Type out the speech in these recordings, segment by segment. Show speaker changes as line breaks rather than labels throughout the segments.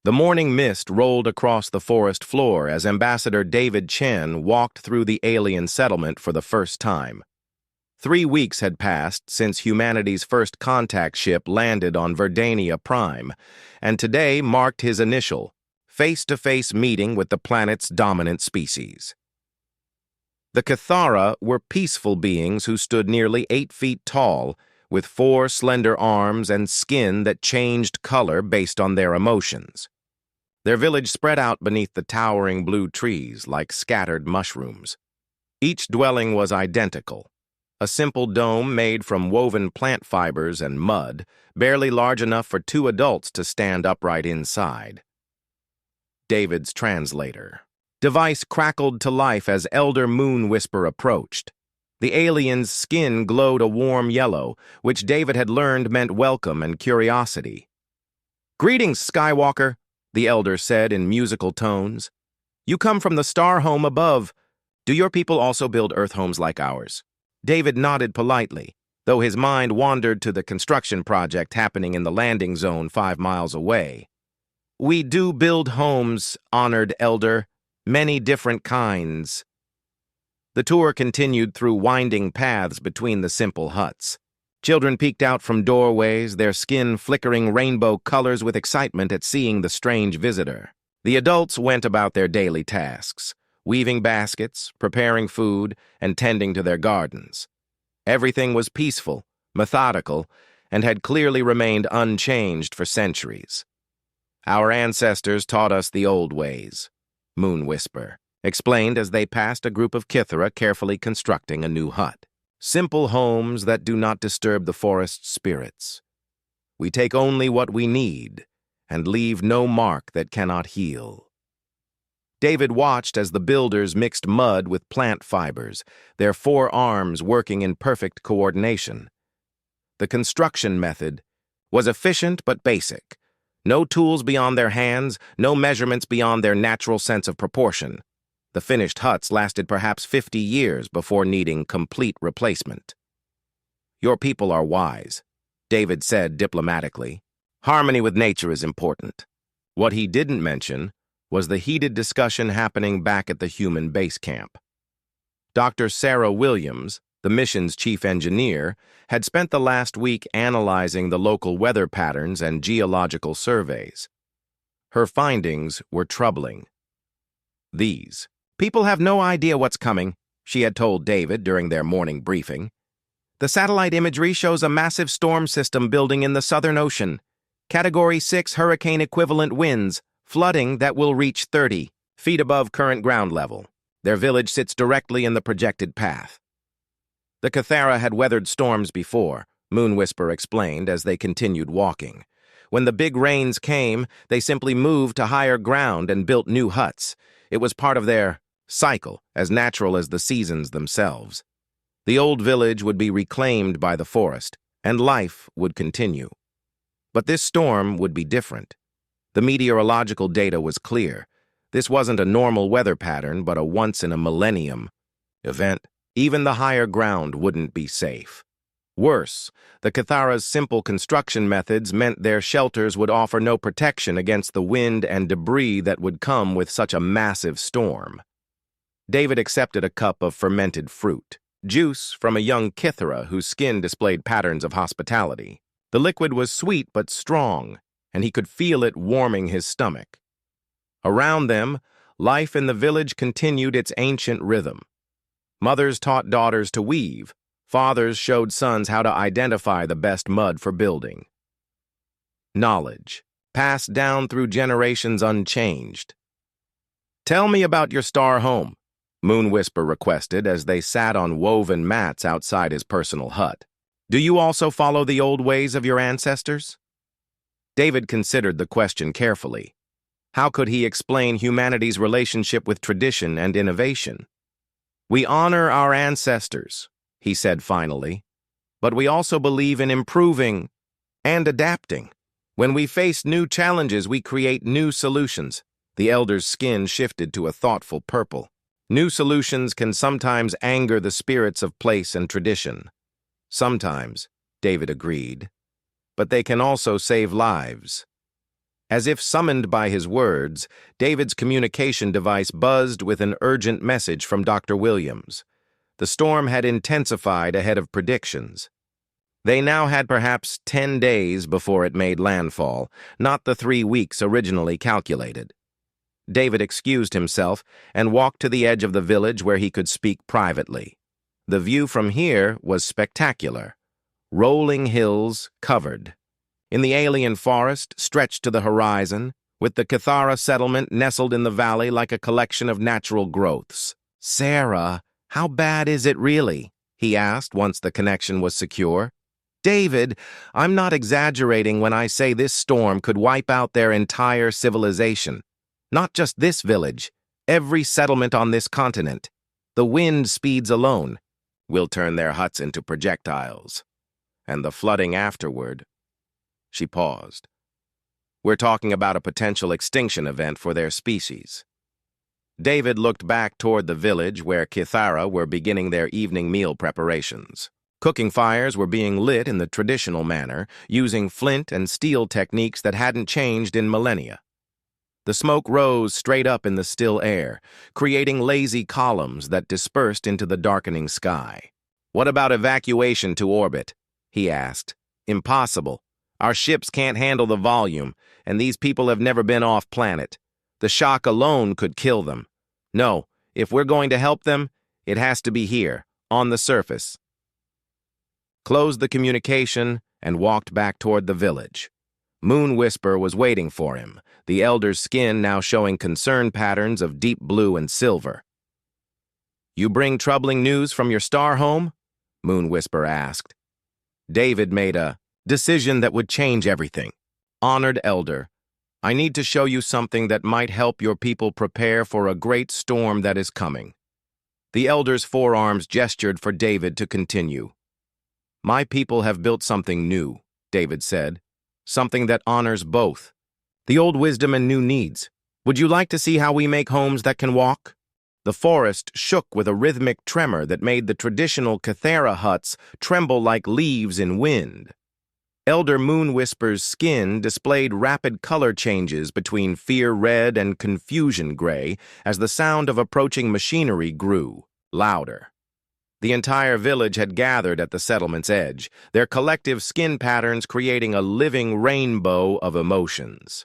The morning mist rolled across the forest floor as Ambassador David Chen walked through the alien settlement for the first time. 3 weeks had passed since humanity's first contact ship landed on Verdania Prime, and today marked his initial, face-to-face meeting with the planet's dominant species. The Cathara were peaceful beings who stood nearly 8 feet tall, with 4 slender arms and skin that changed color based on their emotions. Their village spread out beneath the towering blue trees like scattered mushrooms. Each dwelling was identical, a simple dome made from woven plant fibers and mud, barely large enough for 2 adults to stand upright inside. David's translator. Device crackled to life as Elder Moon Whisper approached. The alien's skin glowed a warm yellow, which David had learned meant welcome and curiosity. "Greetings, Skywalker," the elder said in musical tones. "You come from the star home above. Do your people also build Earth homes like ours?" David nodded politely, though his mind wandered to the construction project happening in the landing zone 5 miles away. "We do build homes, honored elder, many different kinds." The tour continued through winding paths between the simple huts. Children peeked out from doorways, their skin flickering rainbow colors with excitement at seeing the strange visitor. The adults went about their daily tasks, weaving baskets, preparing food, and tending to their gardens. Everything was peaceful, methodical, and had clearly remained unchanged for centuries. "Our ancestors taught us the old ways," Moon Whisper explained as they passed a group of Kithara carefully constructing a new hut. "Simple homes that do not disturb the forest's spirits. We take only what we need and leave no mark that cannot heal." David watched as the builders mixed mud with plant fibers, their 4 arms working in perfect coordination. The construction method was efficient but basic. No tools beyond their hands, no measurements beyond their natural sense of proportion. The finished huts lasted perhaps 50 years before needing complete replacement. "Your people are wise," David said diplomatically. "Harmony with nature is important." What he didn't mention was the heated discussion happening back at the human base camp. Dr. Sarah Williams, the mission's chief engineer, had spent the last week analyzing the local weather patterns and geological surveys. Her findings were troubling. "These people have no idea what's coming," she had told David during their morning briefing. "The satellite imagery shows a massive storm system building in the Southern Ocean. Category 6 hurricane-equivalent winds, flooding that will reach 30 feet above current ground level. Their village sits directly in the projected path." The Cathara had weathered storms before, Moon Whisper explained as they continued walking. When the big rains came, they simply moved to higher ground and built new huts. It was part of their cycle, as natural as the seasons themselves. The old village would be reclaimed by the forest, and life would continue. But this storm would be different. The meteorological data was clear. This wasn't a normal weather pattern, but a once-in-a-millennium event. Even the higher ground wouldn't be safe. Worse, the Cathara's simple construction methods meant their shelters would offer no protection against the wind and debris that would come with such a massive storm. David accepted a cup of fermented fruit, juice from a young Kithara whose skin displayed patterns of hospitality. The liquid was sweet but strong, and he could feel it warming his stomach. Around them, life in the village continued its ancient rhythm. Mothers taught daughters to weave. Fathers showed sons how to identify the best mud for building. Knowledge, passed down through generations unchanged. "Tell me about your star home," Moon Whisper requested as they sat on woven mats outside his personal hut. "Do you also follow the old ways of your ancestors?" David considered the question carefully. How could he explain humanity's relationship with tradition and innovation? "We honor our ancestors," he said finally, "but we also believe in improving and adapting. When we face new challenges, we create new solutions." The elder's skin shifted to a thoughtful purple. "New solutions can sometimes anger the spirits of place and tradition." "Sometimes," David agreed, "but they can also save lives." As if summoned by his words, David's communication device buzzed with an urgent message from Dr. Williams. The storm had intensified ahead of predictions. They now had perhaps 10 days before it made landfall, not the 3 weeks originally calculated. David excused himself and walked to the edge of the village where he could speak privately. The view from here was spectacular. Rolling hills covered. In the alien forest, stretched to the horizon, with the Cathara settlement nestled in the valley like a collection of natural growths. "Sarah, how bad is it really?" he asked once the connection was secure. "David, I'm not exaggerating when I say this storm could wipe out their entire civilization. Not just this village, every settlement on this continent. The wind speeds alone will turn their huts into projectiles. And the flooding afterward." She paused. "We're talking about a potential extinction event for their species." David looked back toward the village where Cathara were beginning their evening meal preparations. Cooking fires were being lit in the traditional manner, using flint and steel techniques that hadn't changed in millennia. The smoke rose straight up in the still air, creating lazy columns that dispersed into the darkening sky. "What about evacuation to orbit?" he asked. "Impossible. Our ships can't handle the volume, and these people have never been off-planet. The shock alone could kill them. No, if we're going to help them, it has to be here, on the surface." Closed the communication and walked back toward the village. Moon Whisper was waiting for him, the elder's skin now showing concern patterns of deep blue and silver. "You bring troubling news from your star home?" Moon Whisper asked. David made a decision that would change everything. "Honored Elder, I need to show you something that might help your people prepare for a great storm that is coming." The elder's forearms gestured for David to continue. "My people have built something new," David said. "Something that honors both. The old wisdom and new needs. Would you like to see how we make homes that can walk?" The forest shook with a rhythmic tremor that made the traditional Cathara huts tremble like leaves in wind. Elder Moon Whisper's skin displayed rapid color changes between fear red and confusion gray as the sound of approaching machinery grew, louder. The entire village had gathered at the settlement's edge, their collective skin patterns creating a living rainbow of emotions.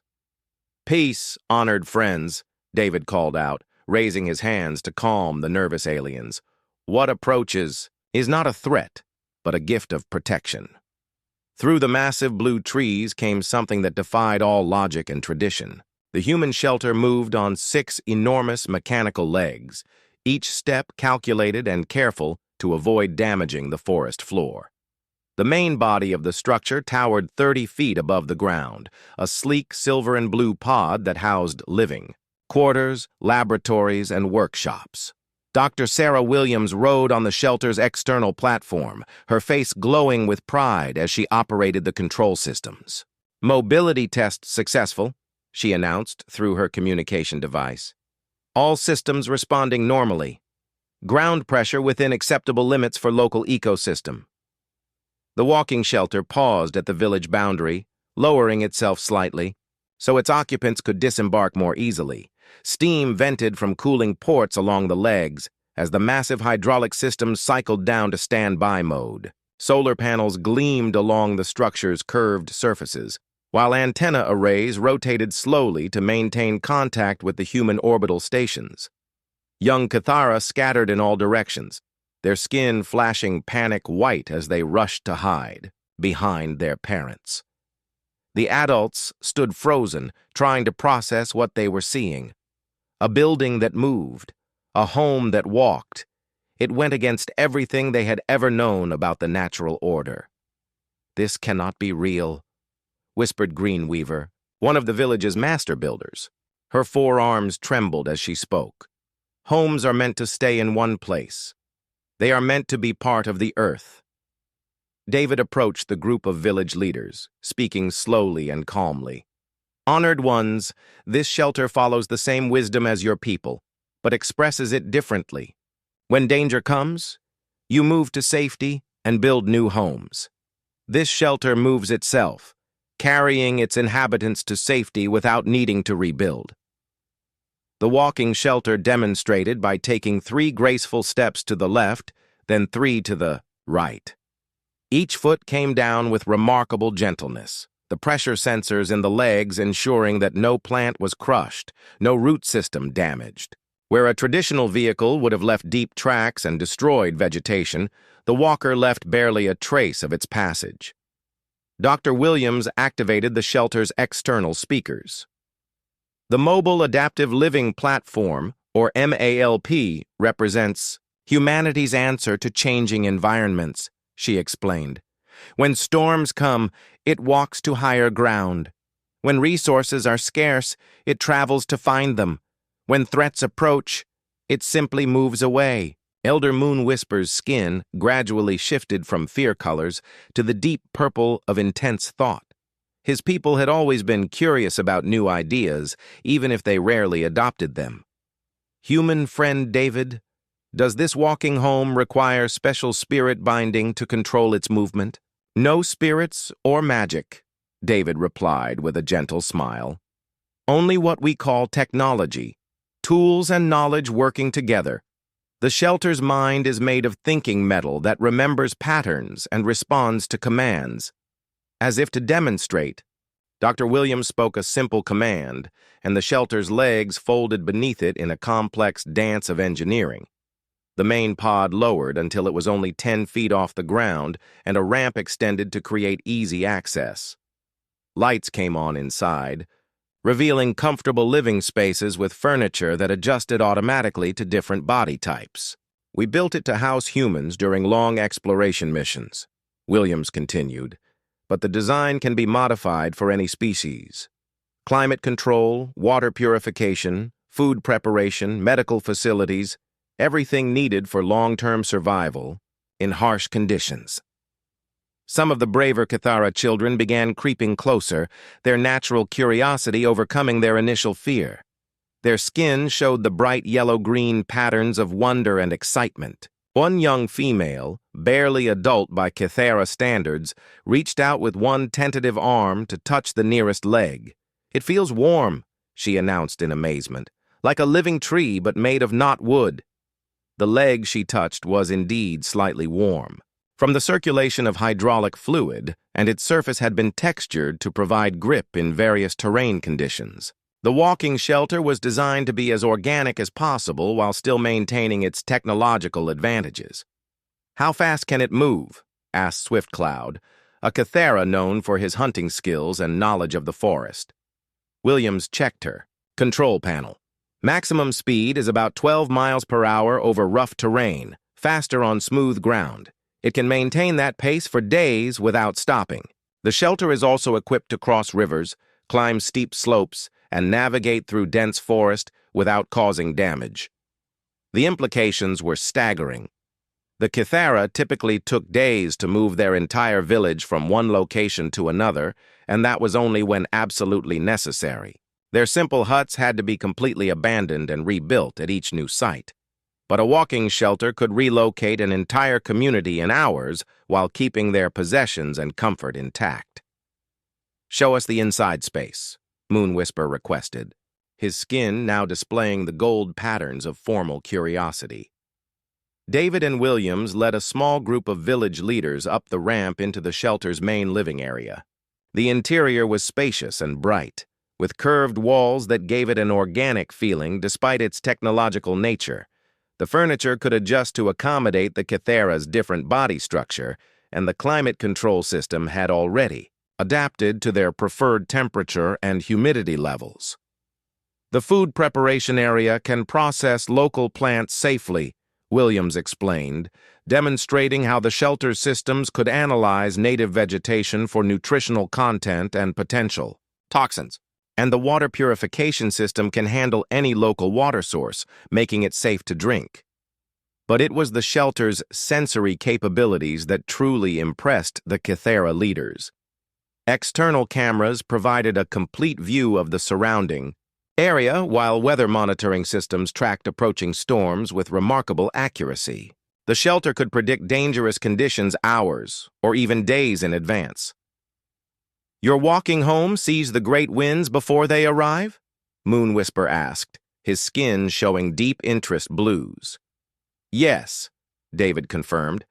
"Peace, honored friends," David called out, raising his hands to calm the nervous aliens. "What approaches is not a threat, but a gift of protection." Through the massive blue trees came something that defied all logic and tradition. The human shelter moved on 6 enormous mechanical legs, each step calculated and careful to avoid damaging the forest floor. The main body of the structure towered 30 feet above the ground, a sleek silver and blue pod that housed living, quarters, laboratories, and workshops. Dr. Sarah Williams rode on the shelter's external platform, her face glowing with pride as she operated the control systems. "Mobility test successful," she announced through her communication device. "All systems responding normally. Ground pressure within acceptable limits for local ecosystem." The walking shelter paused at the village boundary, lowering itself slightly, so its occupants could disembark more easily. Steam vented from cooling ports along the legs as the massive hydraulic systems cycled down to standby mode. Solar panels gleamed along the structure's curved surfaces, while antenna arrays rotated slowly to maintain contact with the human orbital stations. Young Cathara scattered in all directions, their skin flashing panic white as they rushed to hide behind their parents. The adults stood frozen, trying to process what they were seeing. A building that moved, a home that walked. It went against everything they had ever known about the natural order. "This cannot be real," whispered Greenweaver, one of the village's master builders. Her forearms trembled as she spoke. "Homes are meant to stay in one place. They are meant to be part of the earth." David approached the group of village leaders, speaking slowly and calmly. "Honored ones, this shelter follows the same wisdom as your people, but expresses it differently. When danger comes, you move to safety and build new homes. This shelter moves itself, carrying its inhabitants to safety without needing to rebuild. The walking shelter demonstrated by taking 3 graceful steps to the left, then 3 to the right. Each foot came down with remarkable gentleness, the pressure sensors in the legs ensuring that no plant was crushed, no root system damaged. Where a traditional vehicle would have left deep tracks and destroyed vegetation, the walker left barely a trace of its passage. Dr. Williams activated the shelter's external speakers. The Mobile Adaptive Living Platform, or MALP, represents humanity's answer to changing environments, she explained. When storms come, it walks to higher ground. When resources are scarce, it travels to find them. When threats approach, it simply moves away. Elder Moon Whisper's skin gradually shifted from fear colors to the deep purple of intense thought. His people had always been curious about new ideas, even if they rarely adopted them. Human friend David, does this walking home require special spirit binding to control its movement? No spirits or magic, David replied with a gentle smile. Only what we call technology, tools and knowledge working together. The shelter's mind is made of thinking metal that remembers patterns and responds to commands. As if to demonstrate, Dr. Williams spoke a simple command, and the shelter's legs folded beneath it in a complex dance of engineering. The main pod lowered until it was only 10 feet off the ground, and a ramp extended to create easy access. Lights came on inside, revealing comfortable living spaces with furniture that adjusted automatically to different body types. We built it to house humans during long exploration missions, Williams continued, but the design can be modified for any species. Climate control, water purification, food preparation, medical facilities, everything needed for long-term survival in harsh conditions. Some of the braver Cathara children began creeping closer, their natural curiosity overcoming their initial fear. Their skin showed the bright yellow-green patterns of wonder and excitement. One young female, barely adult by Cathara standards, reached out with one tentative arm to touch the nearest leg. "It feels warm," she announced in amazement, "like a living tree but made of not wood." The leg she touched was indeed slightly warm. From the circulation of hydraulic fluid, and its surface had been textured to provide grip in various terrain conditions. The walking shelter was designed to be as organic as possible while still maintaining its technological advantages. "How fast can it move?" asked Swiftcloud, a Cathara known for his hunting skills and knowledge of the forest. Williams checked her. "Control panel. Maximum speed is about 12 miles per hour over rough terrain, faster on smooth ground. It can maintain that pace for days without stopping. The shelter is also equipped to cross rivers, climb steep slopes, and navigate through dense forest without causing damage." The implications were staggering. The Cathara typically took days to move their entire village from one location to another, and that was only when absolutely necessary. Their simple huts had to be completely abandoned and rebuilt at each new site. But a walking shelter could relocate an entire community in hours while keeping their possessions and comfort intact. "Show us the inside space," Moon Whisper requested, his skin now displaying the gold patterns of formal curiosity. David and Williams led a small group of village leaders up the ramp into the shelter's main living area. The interior was spacious and bright, with curved walls that gave it an organic feeling despite its technological nature. The furniture could adjust to accommodate the Cathara's different body structure, and the climate control system had already adapted to their preferred temperature and humidity levels. "The food preparation area can process local plants safely," Williams explained, demonstrating how the shelter systems could analyze native vegetation for nutritional content and potential toxins. "And the water purification system can handle any local water source, making it safe to drink." But it was the shelter's sensory capabilities that truly impressed the Cathara leaders. External cameras provided a complete view of the surrounding area, while weather monitoring systems tracked approaching storms with remarkable accuracy. The shelter could predict dangerous conditions hours or even days in advance. Your walking home sees the great winds before they arrive? Moon Whisper asked, his skin showing deep interest blues. Yes, David confirmed.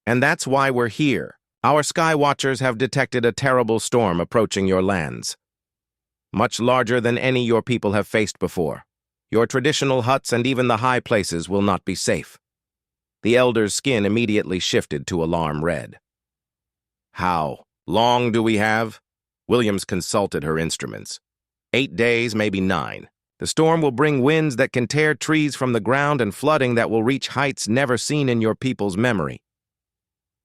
And that's why we're here. Our sky watchers have detected a terrible storm approaching your lands. Much larger than any your people have faced before. Your traditional huts and even the high places will not be safe. The elder's skin immediately shifted to alarm red. How long do we have? Williams consulted her instruments. 8 days, maybe 9. The storm will bring winds that can tear trees from the ground and flooding that will reach heights never seen in your people's memory.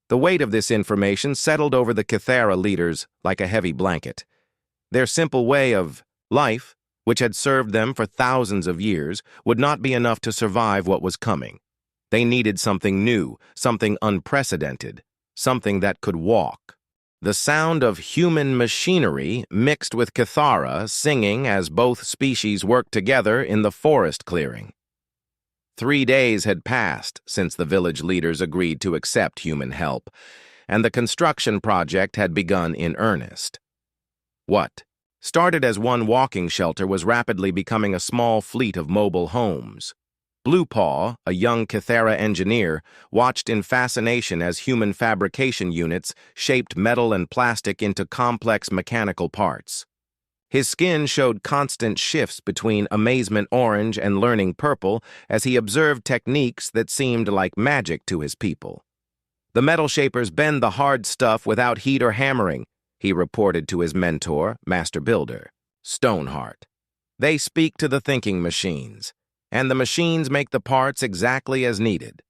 The weight of this information settled over the Kythera leaders like a heavy blanket. Their simple way of life, which had served them for thousands of years, would not be enough to survive what was coming. They needed something new, something unprecedented, something that could walk. The sound of human machinery mixed with Kythera singing as both species worked together in the forest clearing. 3 days had passed since the village leaders agreed to accept human help, and the construction project had begun in earnest. What started as one walking shelter was rapidly becoming a small fleet of mobile homes. Blue Paw, a young Kythera engineer, watched in fascination as human fabrication units shaped metal and plastic into complex mechanical parts. His skin showed constant shifts between amazement orange and learning purple as he observed techniques that seemed like magic to his people. The metal shapers bend the hard stuff without heat or hammering, he reported to his mentor, Master Builder, Stoneheart. They speak to the thinking machines, and the machines make the parts exactly as needed.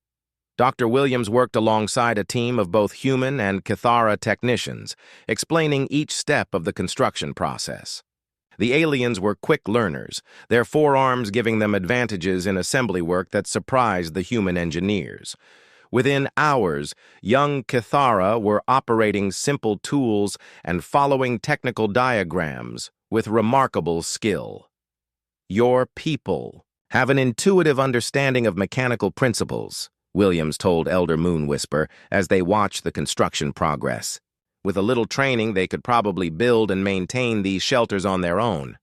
Dr. Williams worked alongside a team of both human and Kythera technicians, explaining each step of the construction process. The aliens were quick learners, their forearms giving them advantages in assembly work that surprised the human engineers. Within hours, young Kythera were operating simple tools and following technical diagrams with remarkable skill. Your people have an intuitive understanding of mechanical principles, Williams told Elder Moon Whisper as they watched the construction progress. With a little training, they could probably build and maintain these shelters on their own.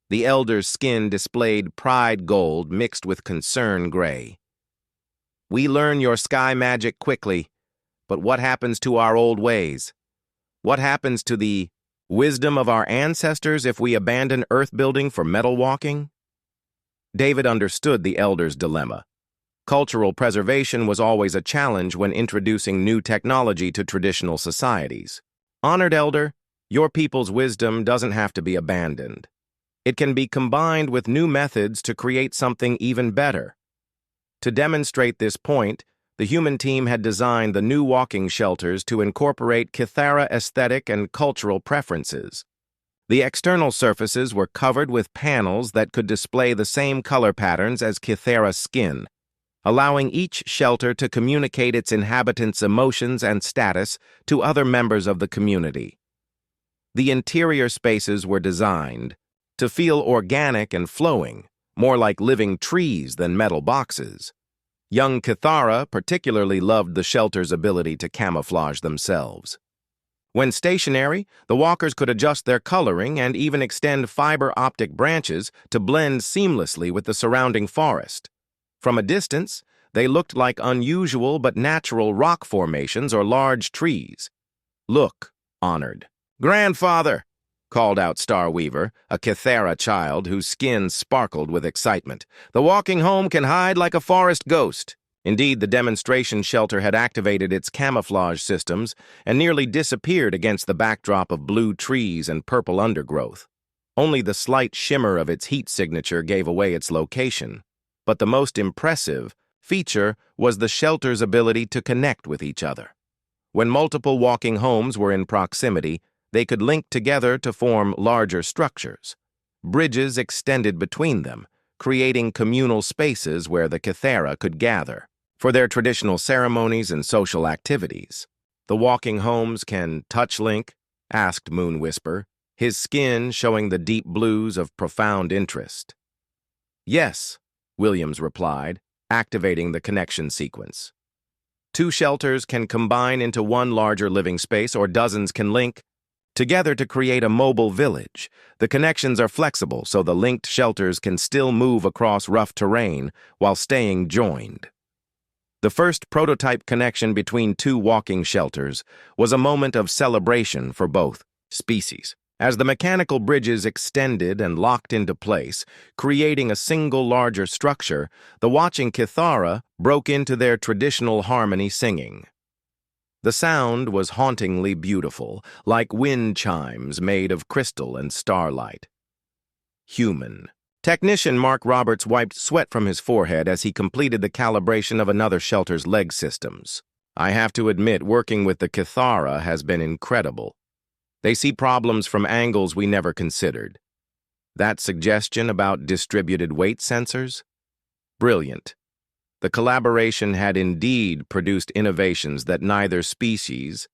The elder's skin displayed pride gold mixed with concern gray. We learn your sky magic quickly, but what happens to our old ways? What happens to the wisdom of our ancestors if we abandon earth building for metal walking? David understood the elder's dilemma. Cultural preservation was always a challenge when introducing new technology to traditional societies. Honored Elder, your people's wisdom doesn't have to be abandoned. It can be combined with new methods to create something even better. To demonstrate this point, the human team had designed the new walking shelters to incorporate Kythera aesthetic and cultural preferences. The external surfaces were covered with panels that could display the same color patterns as Kythera's skin, allowing each shelter to communicate its inhabitants' emotions and status to other members of the community. The interior spaces were designed to feel organic and flowing, more like living trees than metal boxes. Young Kythera particularly loved the shelter's ability to camouflage themselves. When stationary, the walkers could adjust their coloring and even extend fiber optic branches to blend seamlessly with the surrounding forest. From a distance, they looked like unusual but natural rock formations or large trees. Look, Honored. Grandfather, called out Starweaver, a Kythera child whose skin sparkled with excitement. The walking home can hide like a forest ghost. Indeed, the demonstration shelter had activated its camouflage systems and nearly disappeared against the backdrop of blue trees and purple undergrowth. Only the slight shimmer of its heat signature gave away its location. But the most impressive feature was the shelter's ability to connect with each other. When multiple walking homes were in proximity, they could link together to form larger structures. Bridges extended between them, creating communal spaces where the Kythera could gather for their traditional ceremonies and social activities. The walking homes can touch link? Asked Moon Whisper, his skin showing the deep blues of profound interest. Yes, Williams replied, activating the connection sequence. 2 shelters can combine into one larger living space, or dozens can link. together to create a mobile village. The connections are flexible, so the linked shelters can still move across rough terrain while staying joined. The first prototype connection between two walking shelters was a moment of celebration for both species. As the mechanical bridges extended and locked into place, creating a single larger structure, the watching Kithara broke into their traditional harmony singing. The sound was hauntingly beautiful, like wind chimes made of crystal and starlight. Human. Technician Mark Roberts wiped sweat from his forehead as he completed the calibration of another shelter's leg systems. I have to admit, working with the Kithara has been incredible. They see problems from angles we never considered. That suggestion about distributed weight sensors? Brilliant. The collaboration had indeed produced innovations that neither species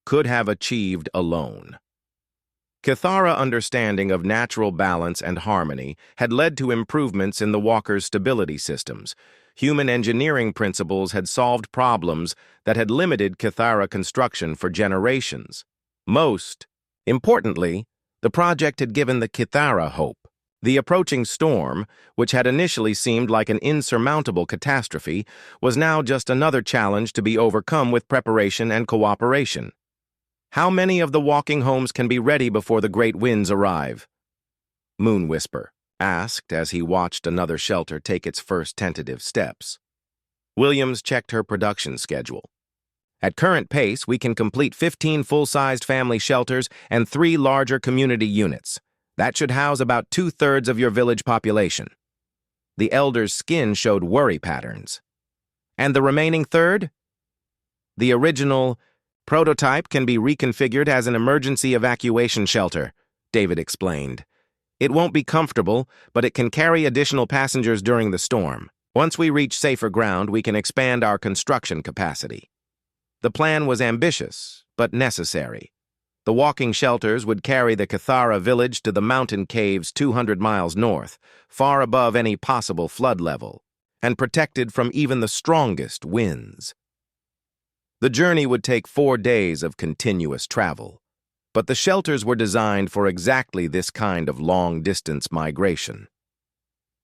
could have achieved alone. Kithara understanding of natural balance and harmony had led to improvements in the walkers' stability systems. Human engineering principles had solved problems that had limited Kithara construction for generations. Most importantly, the project had given the Kithara hope. The approaching storm, which had initially seemed like an insurmountable catastrophe, was now just another challenge to be overcome with preparation and cooperation. How many of the walking homes can be ready before the great winds arrive? Moon Whisper asked as he watched another shelter take its first tentative steps. Williams checked her production schedule. At current pace, we can complete 15 full-sized family shelters and 3 larger community units. That should house about 2/3 of your village population. The elder's skin showed worry patterns. And the remaining third? The original prototype can be reconfigured as an emergency evacuation shelter, David explained. It won't be comfortable, but it can carry additional passengers during the storm. Once we reach safer ground, we can expand our construction capacity. The plan was ambitious, but necessary. The walking shelters would carry the Kithara village to the mountain caves 200 miles north, far above any possible flood level, and protected from even the strongest winds. The journey would take 4 days of continuous travel, but the shelters were designed for exactly this kind of long-distance migration.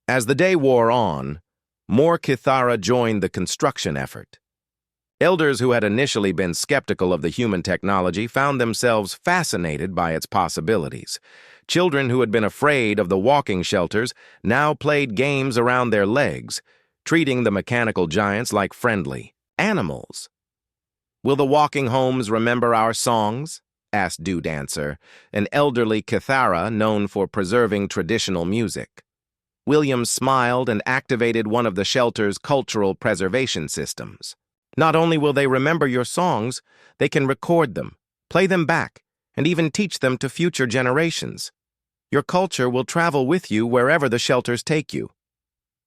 As the day wore on, more Kithara joined the construction effort. Elders who had initially been skeptical of the human technology found themselves fascinated by its possibilities. Children who had been afraid of the walking shelters now played games around their legs, treating the mechanical giants like friendly animals. "Will the walking homes remember our songs?" asked Dew Dancer, an elderly Kithara known for preserving traditional music. Williams smiled and activated one of the shelter's cultural preservation systems. "Not only will they remember your songs, they can record them, play them back, and even teach them to future generations. Your culture will travel with you wherever the shelters take you."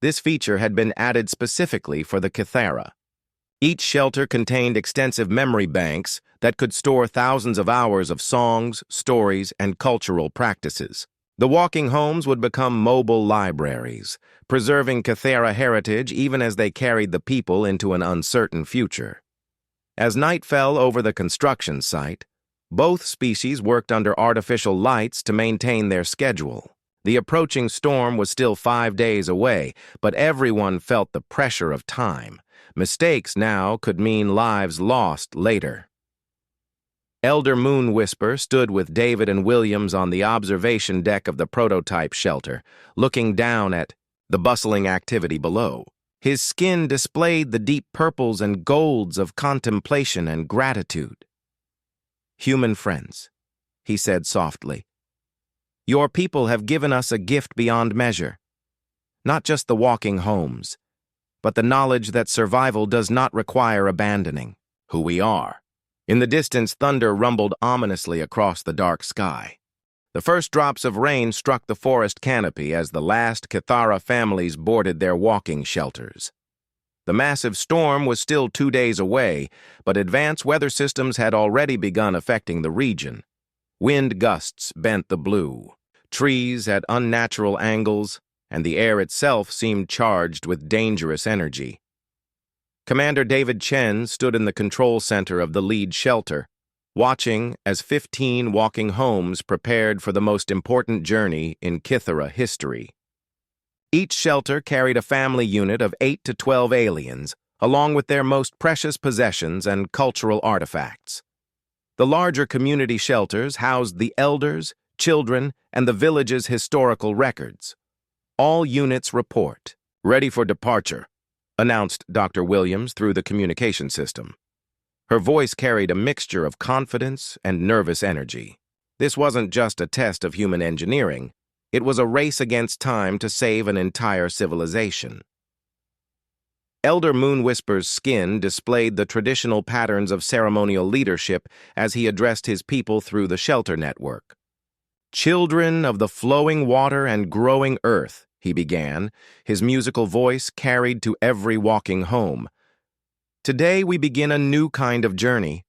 This feature had been added specifically for the Kithara. Each shelter contained extensive memory banks that could store thousands of hours of songs, stories, and cultural practices. The walking homes would become mobile libraries, preserving Kithara heritage even as they carried the people into an uncertain future. As night fell over the construction site, both species worked under artificial lights to maintain their schedule. The approaching storm was still 5 days away, but everyone felt the pressure of time. Mistakes now could mean lives lost later. Elder Moon Whisper stood with David and Williams on the observation deck of the prototype shelter, looking down at the bustling activity below. His skin displayed the deep purples and golds of contemplation and gratitude. "Human friends," he said softly, "your people have given us a gift beyond measure. Not just the walking homes, but the knowledge that survival does not require abandoning who we are." In the distance, thunder rumbled ominously across the dark sky. The first drops of rain struck the forest canopy as the last Kithara families boarded their walking shelters. The massive storm was still 2 days away, but advanced weather systems had already begun affecting the region. Wind gusts bent the blue, trees at unnatural angles, and the air itself seemed charged with dangerous energy. Commander David Chen stood in the control center of the lead shelter, watching as 15 walking homes prepared for the most important journey in Kythera history. Each shelter carried a family unit of 8 to 12 aliens, along with their most precious possessions and cultural artifacts. The larger community shelters housed the elders, children, and the village's historical records. All units report. "Ready for departure," announced Dr. Williams through the communication system. Her voice carried a mixture of confidence and nervous energy. This wasn't just a test of human engineering. It was a race against time to save an entire civilization. Elder Moonwhisper's skin displayed the traditional patterns of ceremonial leadership as he addressed his people through the shelter network. "Children of the flowing water and growing earth," he began, his musical voice carried to every walking home. "Today we begin a new kind of journey.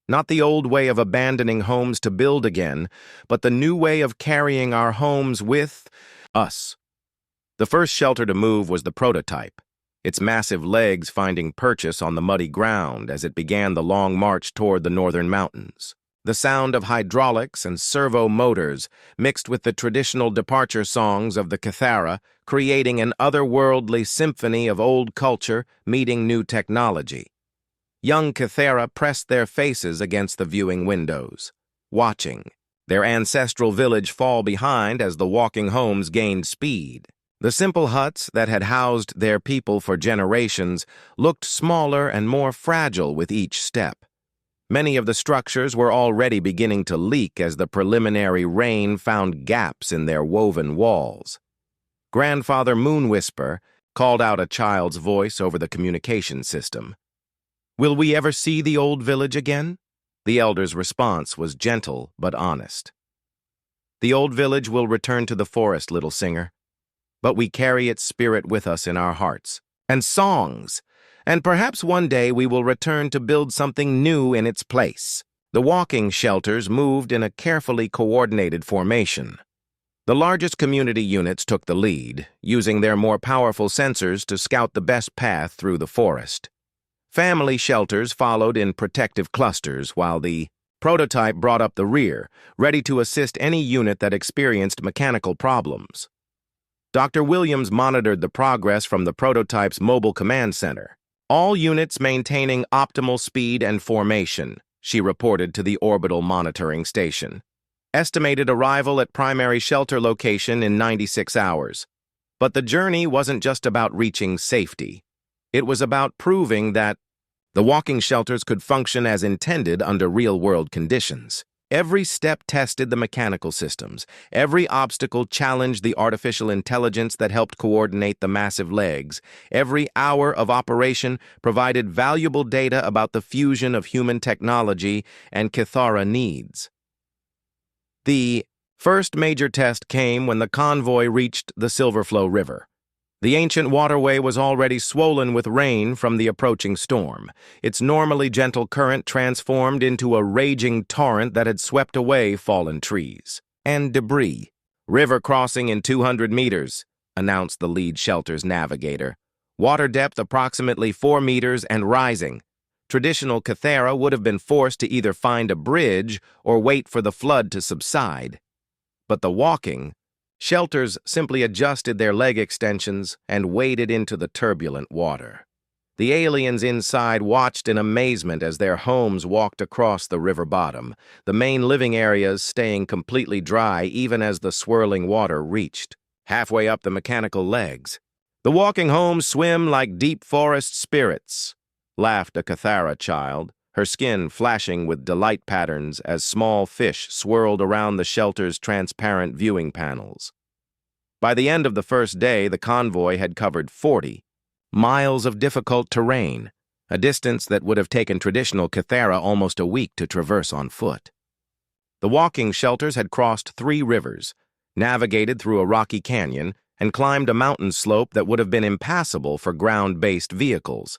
Not the old way of abandoning homes to build again, but the new way of carrying our homes with us." The first shelter to move was the prototype, its massive legs finding purchase on the muddy ground as it began the long march toward the northern mountains. The sound of hydraulics and servo motors mixed with the traditional departure songs of the Kythera, creating an otherworldly symphony of old culture meeting new technology. Young Kythera pressed their faces against the viewing windows, watching their ancestral village fall behind as the walking homes gained speed. The simple huts that had housed their people for generations looked smaller and more fragile with each step. Many of the structures were already beginning to leak as the preliminary rain found gaps in their woven walls. Grandfather Moonwhisper called out a child's voice over the communication system. "Will we ever see the old village again?" The elder's response was gentle but honest. "The old village will return to the forest, little singer, but we carry its spirit with us in our hearts and songs. And perhaps one day we will return to build something new in its place." The walking shelters moved in a carefully coordinated formation. The largest community units took the lead, using their more powerful sensors to scout the best path through the forest. Family shelters followed in protective clusters, while the prototype brought up the rear, ready to assist any unit that experienced mechanical problems. Dr. Williams monitored the progress from the prototype's mobile command center. "All units maintaining optimal speed and formation," she reported to the orbital monitoring station. "Estimated arrival at primary shelter location in 96 hours. But the journey wasn't just about reaching safety. It was about proving that the walking shelters could function as intended under real-world conditions. Every step tested the mechanical systems. Every obstacle challenged the artificial intelligence that helped coordinate the massive legs. Every hour of operation provided valuable data about the fusion of human technology and Kythera needs. The first major test came when the convoy reached the Silverflow River. The ancient waterway was already swollen with rain from the approaching storm, its normally gentle current transformed into a raging torrent that had swept away fallen trees and debris. "River crossing in 200 meters, announced the lead shelter's navigator. "Water depth approximately 4 meters and rising. Traditional Kythera would have been forced to either find a bridge or wait for the flood to subside. But the walking shelters simply adjusted their leg extensions and waded into the turbulent water. The aliens inside watched in amazement as their homes walked across the river bottom, the main living areas staying completely dry even as the swirling water reached halfway up the mechanical legs. "The walking homes swim like deep forest spirits," laughed a Kythera child, her skin flashing with delight patterns as small fish swirled around the shelter's transparent viewing panels. By the end of the first day, the convoy had covered 40 miles of difficult terrain, a distance that would have taken traditional Kythera almost a week to traverse on foot. The walking shelters had crossed 3 rivers, navigated through a rocky canyon, and climbed a mountain slope that would have been impassable for ground-based vehicles.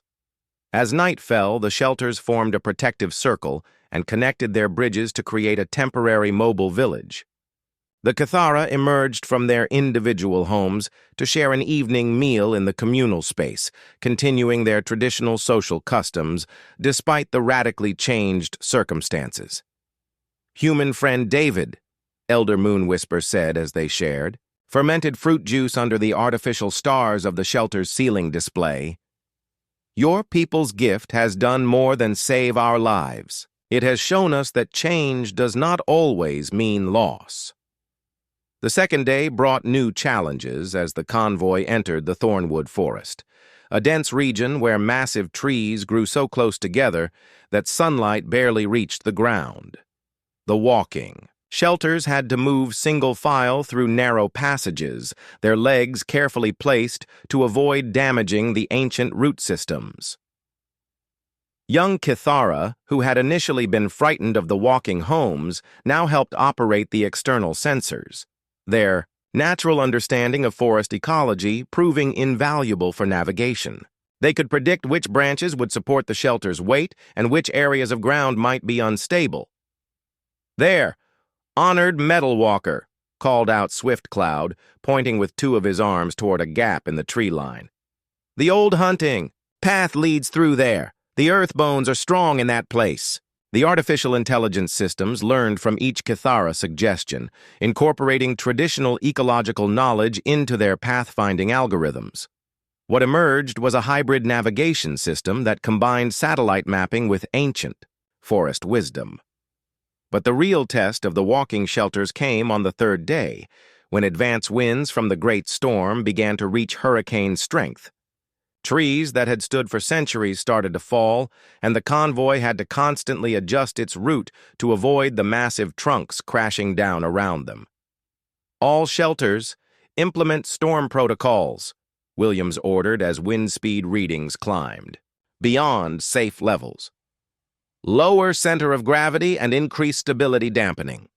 As night fell, the shelters formed a protective circle and connected their bridges to create a temporary mobile village. The Cathara emerged from their individual homes to share an evening meal in the communal space, continuing their traditional social customs despite the radically changed circumstances. "Human friend David," Elder Moonwhisper said as they shared, fermented fruit juice under the artificial stars of the shelter's ceiling display. "Your people's gift has done more than save our lives. It has shown us that change does not always mean loss." The second day brought new challenges as the convoy entered the Thornwood Forest, a dense region where massive trees grew so close together that sunlight barely reached the ground. The walking shelters had to move single file through narrow passages, their legs carefully placed to avoid damaging the ancient root systems. Young Cathara, who had initially been frightened of the walking homes, now helped operate the external sensors, their natural understanding of forest ecology proving invaluable for navigation. They could predict which branches would support the shelter's weight and which areas of ground might be unstable. "There, honored metal walker," called out Swift Cloud, pointing with two of his arms toward a gap in the tree line. "The old hunting path leads through there. The earth bones are strong in that place." The artificial intelligence systems learned from each Cathara suggestion, incorporating traditional ecological knowledge into their pathfinding algorithms. What emerged was a hybrid navigation system that combined satellite mapping with ancient forest wisdom. But the real test of the walking shelters came on the third day, when advance winds from the Great Storm began to reach hurricane strength. Trees that had stood for centuries started to fall, and the convoy had to constantly adjust its route to avoid the massive trunks crashing down around them. "All shelters, implement storm protocols," Williams ordered as wind speed readings climbed, beyond safe levels. "Lower center of gravity and increase stability dampening."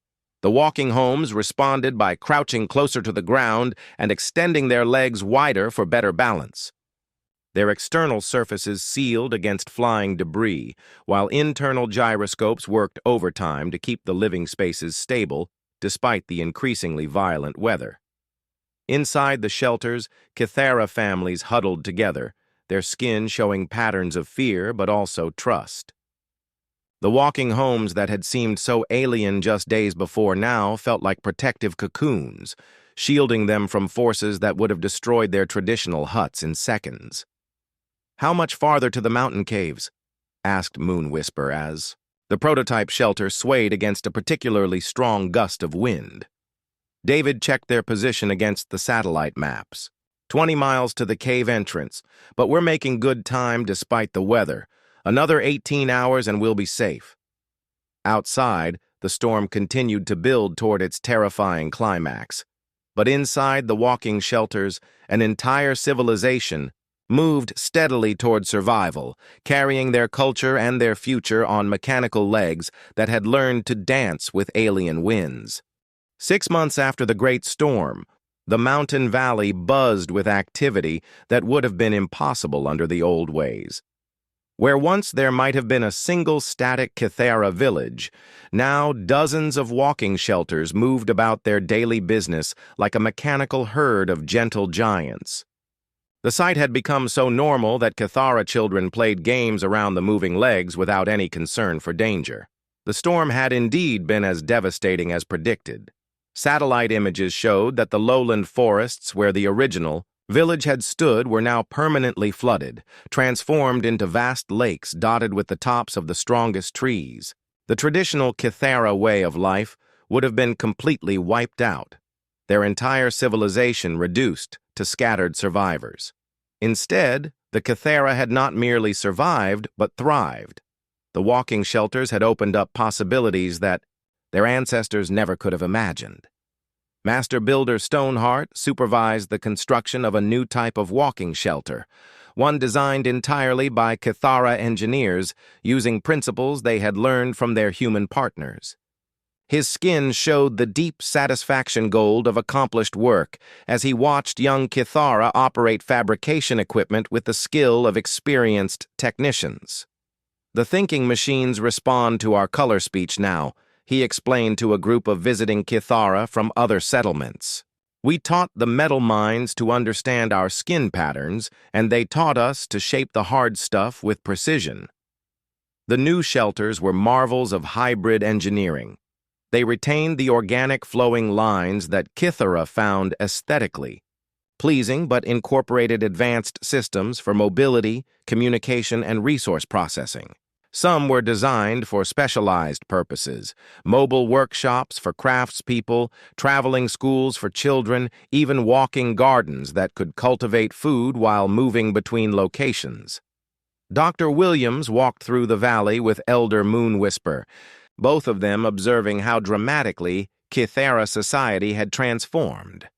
The walking homes responded by crouching closer to the ground and extending their legs wider for better balance. Their external surfaces sealed against flying debris, while internal gyroscopes worked overtime to keep the living spaces stable despite the increasingly violent weather. Inside the shelters, Cathara families huddled together, their skin showing patterns of fear but also trust. The walking homes that had seemed so alien just days before now felt like protective cocoons, shielding them from forces that would have destroyed their traditional huts in seconds. "How much farther to the mountain caves?" asked Moonwhisper as the prototype shelter swayed against a particularly strong gust of wind. David checked their position against the satellite maps. 20 miles to the cave entrance, but we're making good time despite the weather. Another 18 hours and we'll be safe." Outside, the storm continued to build toward its terrifying climax. But inside the walking shelters, an entire civilization moved steadily toward survival, carrying their culture and their future on mechanical legs that had learned to dance with alien winds. 6 months after the Great Storm, the mountain valley buzzed with activity that would have been impossible under the old ways. Where once there might have been a single static Cathara village, now dozens of walking shelters moved about their daily business like a mechanical herd of gentle giants. The sight had become so normal that Cathara children played games around the moving legs without any concern for danger. The storm had indeed been as devastating as predicted. Satellite images showed that the lowland forests where the original village had stood were now permanently flooded, transformed into vast lakes dotted with the tops of the strongest trees. The traditional Cathara way of life would have been completely wiped out, their entire civilization reduced to scattered survivors. Instead, the Cathara had not merely survived, but thrived. The walking shelters had opened up possibilities that their ancestors never could have imagined. Master Builder Stoneheart supervised the construction of a new type of walking shelter, one designed entirely by Cathara engineers using principles they had learned from their human partners. His skin showed the deep satisfaction gold of accomplished work as he watched young Cathara operate fabrication equipment with the skill of experienced technicians. "The thinking machines respond to our color speech now," he explained to a group of visiting Kithara from other settlements. We taught the metal mines to understand our skin patterns, and they taught us to shape the hard stuff with precision. The new shelters were marvels of hybrid engineering. They retained the organic flowing lines that Kithara found aesthetically pleasing, but incorporated advanced systems for mobility, communication, and resource processing. Some were designed for specialized purposes: mobile workshops for craftspeople, traveling schools for children, even walking gardens that could cultivate food while moving between locations. Dr. Williams walked through the valley with Elder Moonwhisper, both of them observing how dramatically Kithara society had transformed.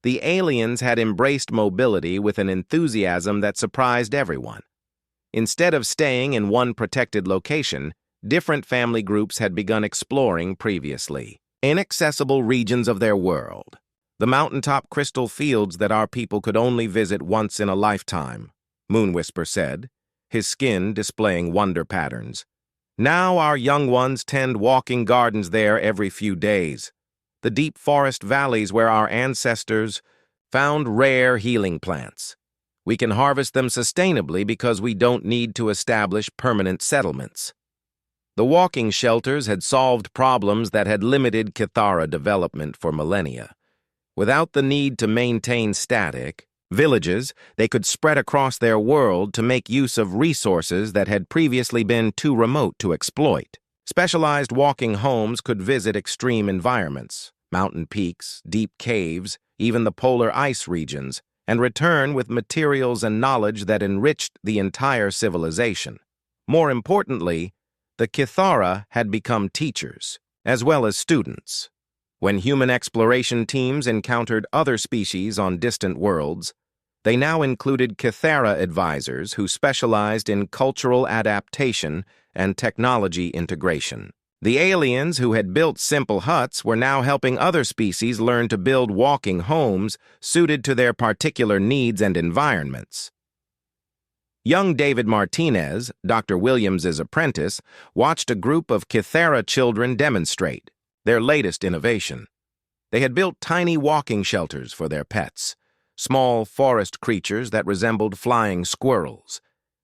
The aliens had embraced mobility with an enthusiasm that surprised everyone. Instead of staying in one protected location, different family groups had begun exploring previously inaccessible regions of their world, the mountaintop crystal fields that our people could only visit once in a lifetime, Moonwhisper said, his skin displaying wonder patterns. Now our young ones tend walking gardens there every few days, the deep forest valleys where our ancestors found rare healing plants. We can harvest them sustainably because we don't need to establish permanent settlements. The walking shelters had solved problems that had limited Kithara development for millennia. Without the need to maintain static villages, they could spread across their world to make use of resources that had previously been too remote to exploit. Specialized walking homes could visit extreme environments, mountain peaks, deep caves, even the polar ice regions, and return with materials and knowledge that enriched the entire civilization. More importantly, the Kithara had become teachers, as well as students. When human exploration teams encountered other species on distant worlds, they now included Kithara advisors who specialized in cultural adaptation and technology integration. The aliens who had built simple huts were now helping other species learn to build walking homes suited to their particular needs and environments. Young David Martinez, Dr. Williams's apprentice, watched a group of Kithara children demonstrate their latest innovation. They had built tiny walking shelters for their pets, small forest creatures that resembled flying squirrels.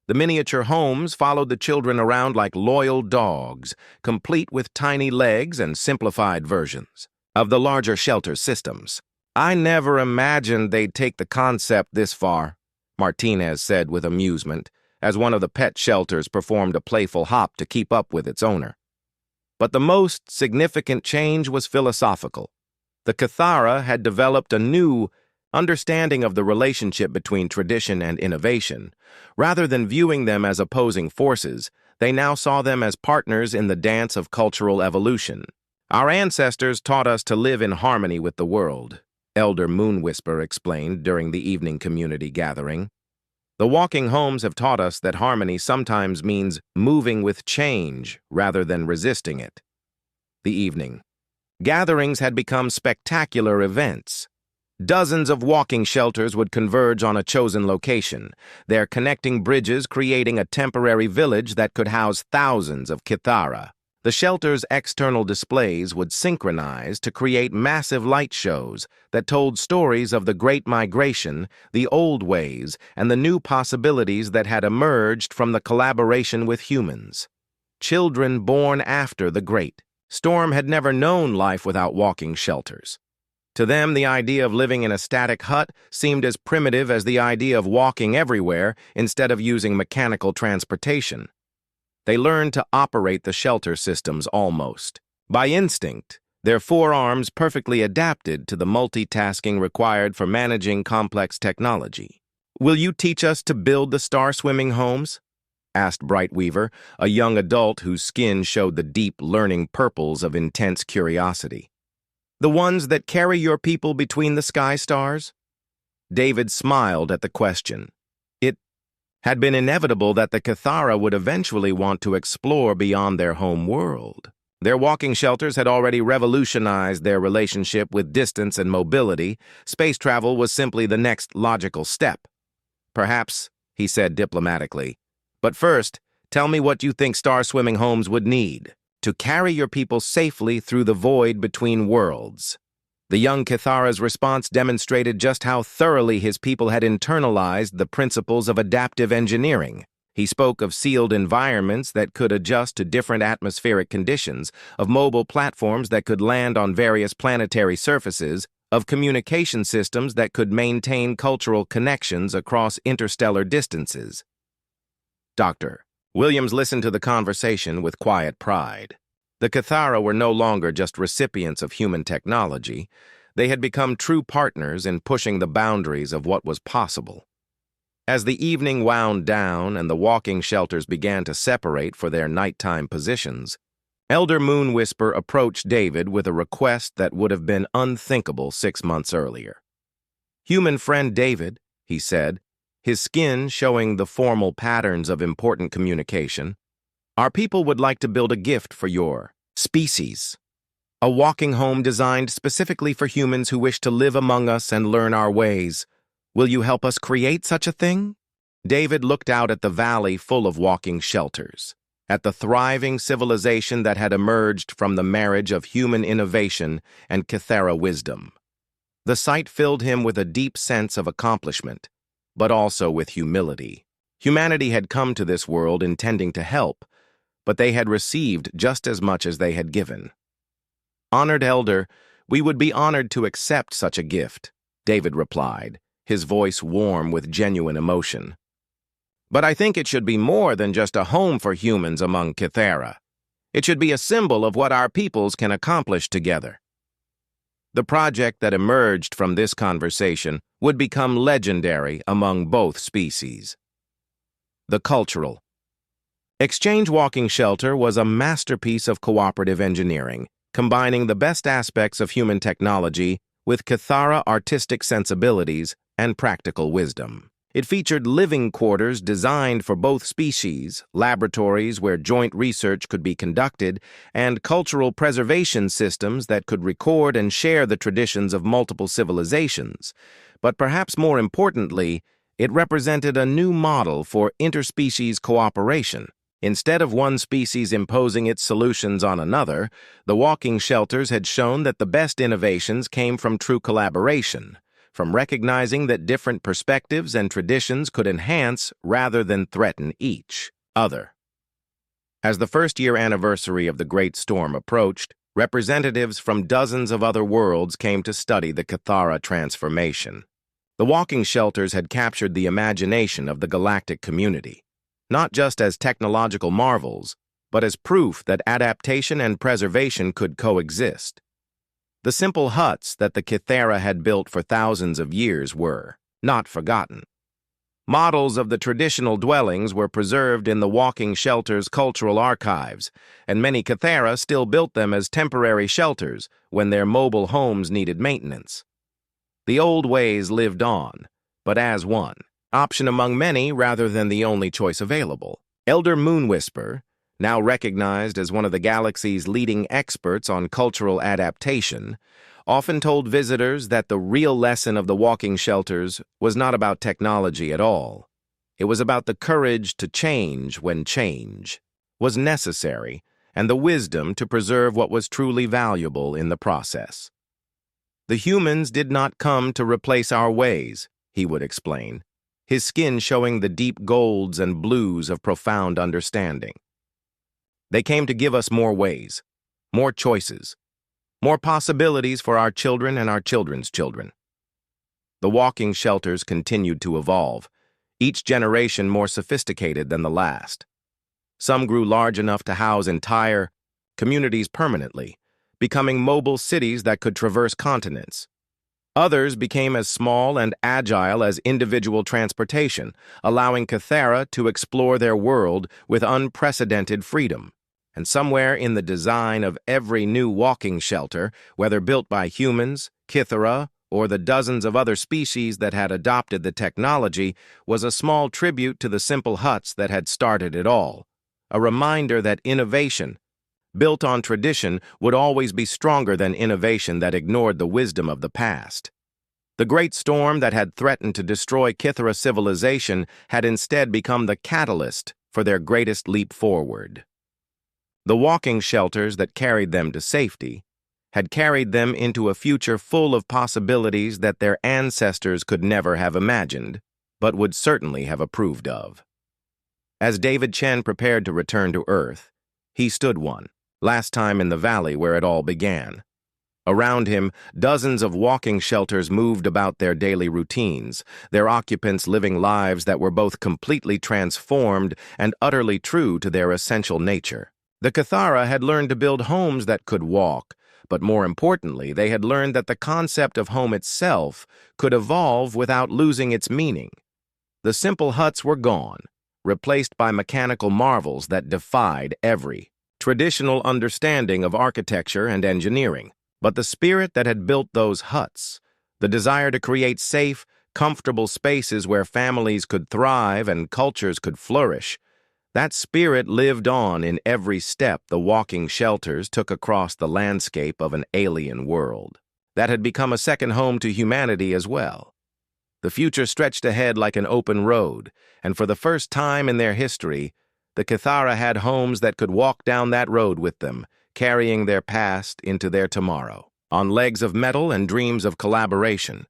The miniature homes followed the children around like loyal dogs, complete with tiny legs and simplified versions of the larger shelter systems. I never imagined they'd take the concept this far, Martinez said with amusement, as one of the pet shelters performed a playful hop to keep up with its owner. But the most significant change was philosophical. The Kithara had developed a new understanding of the relationship between tradition and innovation. Rather than viewing them as opposing forces, they now saw them as partners in the dance of cultural evolution. Our ancestors taught us to live in harmony with the world, Elder Moonwhisper explained during the evening community gathering. The walking homes have taught us that harmony sometimes means moving with change rather than resisting it. The evening gatherings had become spectacular events. Dozens of walking shelters would converge on a chosen location, their connecting bridges creating a temporary village that could house thousands of Kithara. The shelters' external displays would synchronize to create massive light shows that told stories of the Great Migration, the old ways, and the new possibilities that had emerged from the collaboration with humans. Children born after the Great Storm had never known life without walking shelters. To them, the idea of living in a static hut seemed as primitive as the idea of walking everywhere instead of using mechanical transportation. They learned to operate the shelter systems almost by instinct, their forearms perfectly adapted to the multitasking required for managing complex technology. "Will you teach us to build the star-swimming homes?" asked Brightweaver, a young adult whose skin showed the deep, learning purples of intense curiosity. "The ones that carry your people between the sky stars?" David smiled at the question. It had been inevitable that the Kithara would eventually want to explore beyond their home world. Their walking shelters had already revolutionized their relationship with distance and mobility. Space travel was simply the next logical step. "Perhaps," he said diplomatically. "But first, tell me what you think star-swimming homes would need." to carry your people safely through the void between worlds. The young Kithara's response demonstrated just how thoroughly his people had internalized the principles of adaptive engineering. He spoke of sealed environments that could adjust to different atmospheric conditions, of mobile platforms that could land on various planetary surfaces, of communication systems that could maintain cultural connections across interstellar distances. Dr. Williams listened to the conversation with quiet pride. The Kithara were no longer just recipients of human technology. They had become true partners in pushing the boundaries of what was possible. As the evening wound down and the walking shelters began to separate for their nighttime positions, Elder Moonwhisper approached David with a request that would have been unthinkable 6 months earlier. "Human friend David," he said, his skin showing the formal patterns of important communication, "our people would like to build a gift for your species. A walking home designed specifically for humans who wish to live among us and learn our ways. Will you help us create such a thing?" David looked out at the valley full of walking shelters, at the thriving civilization that had emerged from the marriage of human innovation and Kithara wisdom. The sight filled him with a deep sense of accomplishment, but also with humility. Humanity had come to this world intending to help, but they had received just as much as they had given. "Honored Elder, we would be honored to accept such a gift," David replied, his voice warm with genuine emotion. "But I think it should be more than just a home for humans among Kithara. It should be a symbol of what our peoples can accomplish together." The project that emerged from this conversation would become legendary among both species. The cultural Exchange Walking Shelter was a masterpiece of cooperative engineering, combining the best aspects of human technology with Kithara artistic sensibilities and practical wisdom. It featured living quarters designed for both species, laboratories where joint research could be conducted, and cultural preservation systems that could record and share the traditions of multiple civilizations. But perhaps more importantly, it represented a new model for interspecies cooperation. Instead of one species imposing its solutions on another, the walking shelters had shown that the best innovations came from true collaboration, from recognizing that different perspectives and traditions could enhance rather than threaten each other. As the first-year anniversary of the Great Storm approached, representatives from dozens of other worlds came to study the Kithara transformation. The walking shelters had captured the imagination of the galactic community, not just as technological marvels, but as proof that adaptation and preservation could coexist. The simple huts that the Kithara had built for thousands of years were not forgotten. Models of the traditional dwellings were preserved in the walking shelters' cultural archives, and many Kithara still built them as temporary shelters when their mobile homes needed maintenance. The old ways lived on, but as one option among many rather than the only choice available. Elder Moonwhisper, now recognized as one of the galaxy's leading experts on cultural adaptation, often told visitors that the real lesson of the walking shelters was not about technology at all. It was about the courage to change when change was necessary and the wisdom to preserve what was truly valuable in the process. "The humans did not come to replace our ways," he would explain, his skin showing the deep golds and blues of profound understanding. "They came to give us more ways, more choices, more possibilities for our children and our children's children." The walking shelters continued to evolve, each generation more sophisticated than the last. Some grew large enough to house entire communities permanently, becoming mobile cities that could traverse continents. Others became as small and agile as individual transportation, allowing Kithara to explore their world with unprecedented freedom. And somewhere in the design of every new walking shelter, whether built by humans, Kithara, or the dozens of other species that had adopted the technology, was a small tribute to the simple huts that had started it all. A reminder that innovation, built on tradition, would always be stronger than innovation that ignored the wisdom of the past. The great storm that had threatened to destroy Kithara civilization had instead become the catalyst for their greatest leap forward. The walking shelters that carried them to safety had carried them into a future full of possibilities that their ancestors could never have imagined, but would certainly have approved of. As David Chen prepared to return to Earth, he stood one, last time in the valley where it all began. Around him, dozens of walking shelters moved about their daily routines, their occupants living lives that were both completely transformed and utterly true to their essential nature. The Cathara had learned to build homes that could walk, but more importantly, they had learned that the concept of home itself could evolve without losing its meaning. The simple huts were gone, replaced by mechanical marvels that defied every traditional understanding of architecture and engineering. But the spirit that had built those huts, the desire to create safe, comfortable spaces where families could thrive and cultures could flourish, that spirit lived on in every step the walking shelters took across the landscape of an alien world that had become a second home to humanity as well. The future stretched ahead like an open road, and for the first time in their history, the Cathara had homes that could walk down that road with them, carrying their past into their tomorrow. On legs of metal and dreams of collaboration,